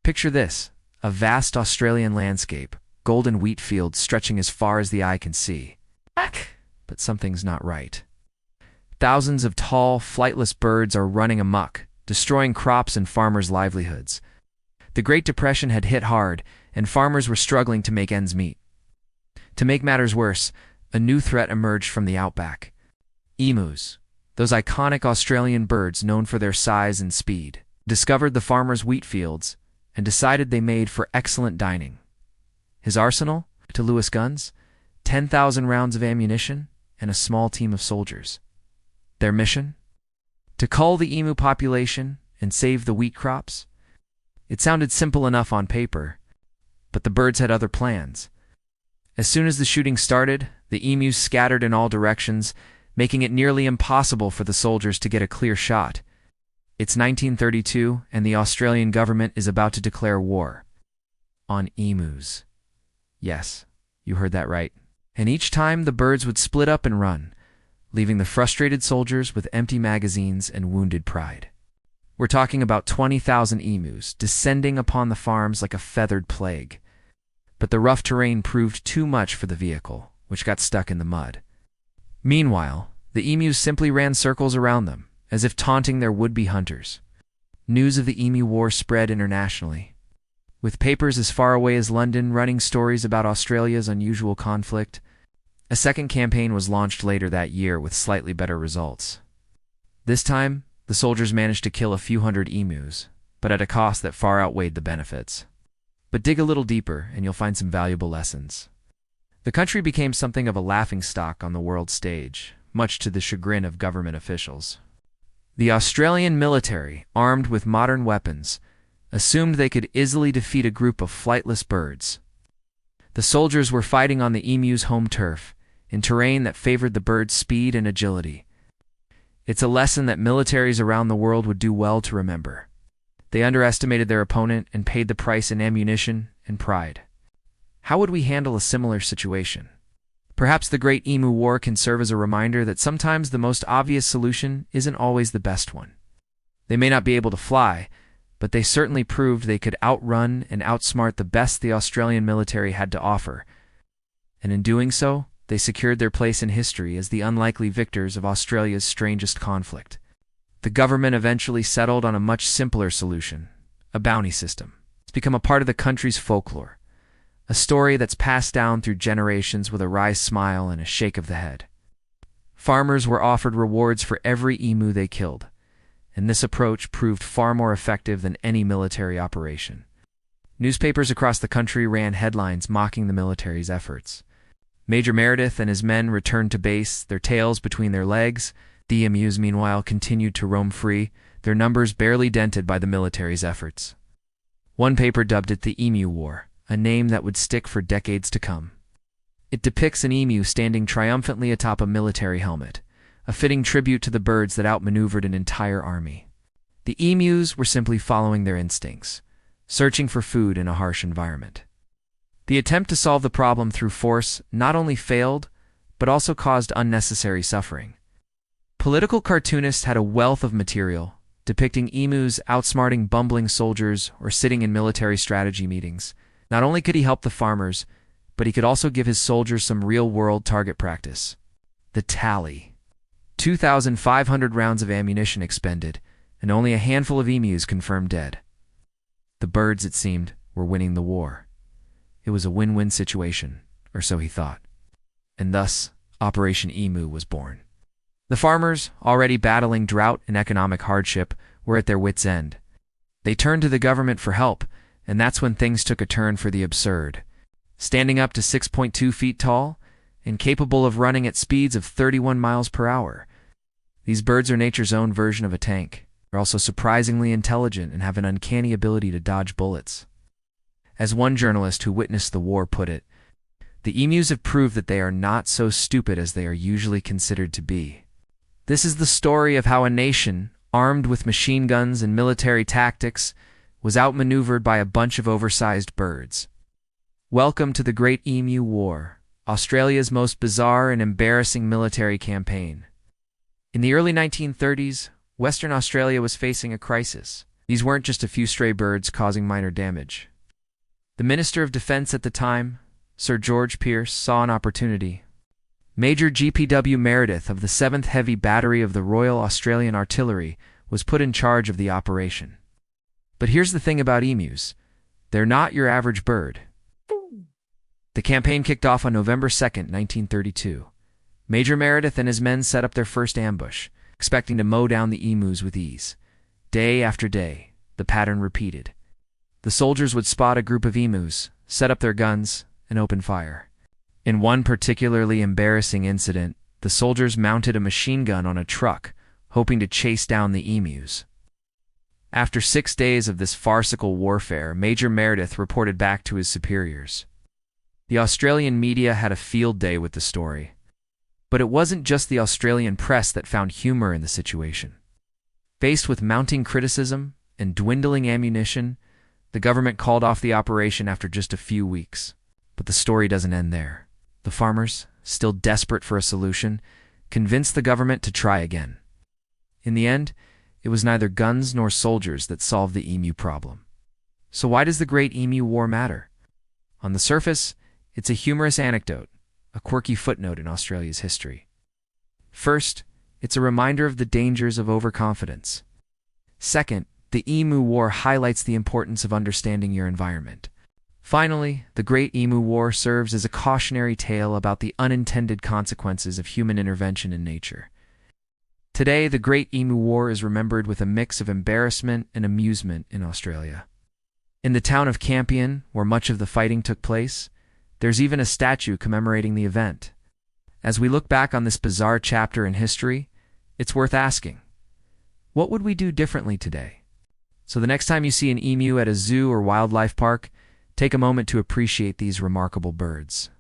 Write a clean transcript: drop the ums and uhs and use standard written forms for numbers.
Picture this, a vast Australian landscape, golden wheat fields stretching as far as the eye can see. But something's not right. Thousands of tall, flightless birds are running amok, destroying crops and farmers' livelihoods. The Great Depression had hit hard, and farmers were struggling to make ends meet. To make matters worse, a new threat emerged from the outback. Emus, those iconic Australian birds known for their size and speed, discovered the farmers' wheat fields and decided they made for excellent dining. His arsenal? To Lewis guns, 10,000 rounds of ammunition, and a small team of soldiers. Their mission? To cull the emu population and save the wheat crops? It sounded simple enough on paper, but the birds had other plans. As soon as the shooting started, the emus scattered in all directions, making it nearly impossible for the soldiers to get a clear shot. It's 1932, and the Australian government is about to declare war. On emus. Yes, you heard that right. And each time the birds would split up and run, leaving the frustrated soldiers with empty magazines and wounded pride. We're talking about 20,000 emus descending upon the farms like a feathered plague. But the rough terrain proved too much for the vehicle, which got stuck in the mud. Meanwhile, the emus simply ran circles around them, as if taunting their would-be hunters. News of the emu war spread internationally, with papers as far away as London running stories about Australia's unusual conflict. A second campaign was launched later that year with slightly better results. This time, the soldiers managed to kill a few hundred emus, but at a cost that far outweighed the benefits. But dig a little deeper and you'll find some valuable lessons. The country became something of a laughingstock on the world stage, much to the chagrin of government officials. The Australian military, armed with modern weapons, assumed they could easily defeat a group of flightless birds. The soldiers were fighting on the emu's home turf, in terrain that favored the birds' speed and agility. It's a lesson that militaries around the world would do well to remember. They underestimated their opponent and paid the price in ammunition and pride. How would we handle a similar situation? Perhaps the Great Emu War can serve as a reminder that sometimes the most obvious solution isn't always the best one. They may not be able to fly, but they certainly proved they could outrun and outsmart the best the Australian military had to offer. And in doing so, they secured their place in history as the unlikely victors of Australia's strangest conflict. The government eventually settled on a much simpler solution, a bounty system. It's become a part of the country's folklore, a story that's passed down through generations with a wry smile and a shake of the head. Farmers were offered rewards for every emu they killed, and this approach proved far more effective than any military operation. Newspapers across the country ran headlines mocking the military's efforts. Major Meredith and his men returned to base, their tails between their legs. The emus, meanwhile, continued to roam free, their numbers barely dented by the military's efforts. One paper dubbed it the Emu War, a name that would stick for decades to come. It depicts an emu standing triumphantly atop a military helmet, a fitting tribute to the birds that outmaneuvered an entire army. The emus were simply following their instincts, searching for food in a harsh environment. The attempt to solve the problem through force not only failed, but also caused unnecessary suffering. Political cartoonists had a wealth of material, depicting emus outsmarting bumbling soldiers or sitting in military strategy meetings. Not only could he help the farmers, but he could also give his soldiers some real-world target practice. The tally. 2,500 rounds of ammunition expended, and only a handful of emus confirmed dead. The birds, it seemed, were winning the war. It was a win-win situation, or so he thought. And thus, Operation Emu was born. The farmers, already battling drought and economic hardship, were at their wits' end. They turned to the government for help, and that's when things took a turn for the absurd. Standing up to 6.2 feet tall, and capable of running at speeds of 31 miles per hour. These birds are nature's own version of a tank. They're also surprisingly intelligent and have an uncanny ability to dodge bullets. As one journalist who witnessed the war put it, the emus have proved that they are not so stupid as they are usually considered to be. This is the story of how a nation, armed with machine guns and military tactics, was outmaneuvered by a bunch of oversized birds. Welcome to the Great Emu War, Australia's most bizarre and embarrassing military campaign. In the early 1930s, Western Australia was facing a crisis. These weren't just a few stray birds causing minor damage. The Minister of Defense at the time, Sir George Pearce, saw an opportunity. Major G.P.W. Meredith of the 7th Heavy Battery of the Royal Australian Artillery was put in charge of the operation. But here's the thing about emus. They're not your average bird. The campaign kicked off on November 2nd, 1932. Major Meredith and his men set up their first ambush, expecting to mow down the emus with ease. Day after day, the pattern repeated. The soldiers would spot a group of emus, set up their guns, and open fire. In one particularly embarrassing incident, the soldiers mounted a machine gun on a truck, hoping to chase down the emus. After 6 days of this farcical warfare, Major Meredith reported back to his superiors. The Australian media had a field day with the story. But it wasn't just the Australian press that found humor in the situation. Faced with mounting criticism and dwindling ammunition, the government called off the operation after just a few weeks. But the story doesn't end there. The farmers, still desperate for a solution, convinced the government to try again. In the end, it was neither guns nor soldiers that solved the emu problem. So why does the Great Emu War matter? On the surface, it's a humorous anecdote, a quirky footnote in Australia's history. First, it's a reminder of the dangers of overconfidence. Second, the Emu War highlights the importance of understanding your environment. Finally, the Great Emu War serves as a cautionary tale about the unintended consequences of human intervention in nature. Today, the Great Emu War is remembered with a mix of embarrassment and amusement in Australia. In the town of Campion, where much of the fighting took place, there's even a statue commemorating the event. As we look back on this bizarre chapter in history, it's worth asking, what would we do differently today? So the next time you see an emu at a zoo or wildlife park, take a moment to appreciate these remarkable birds.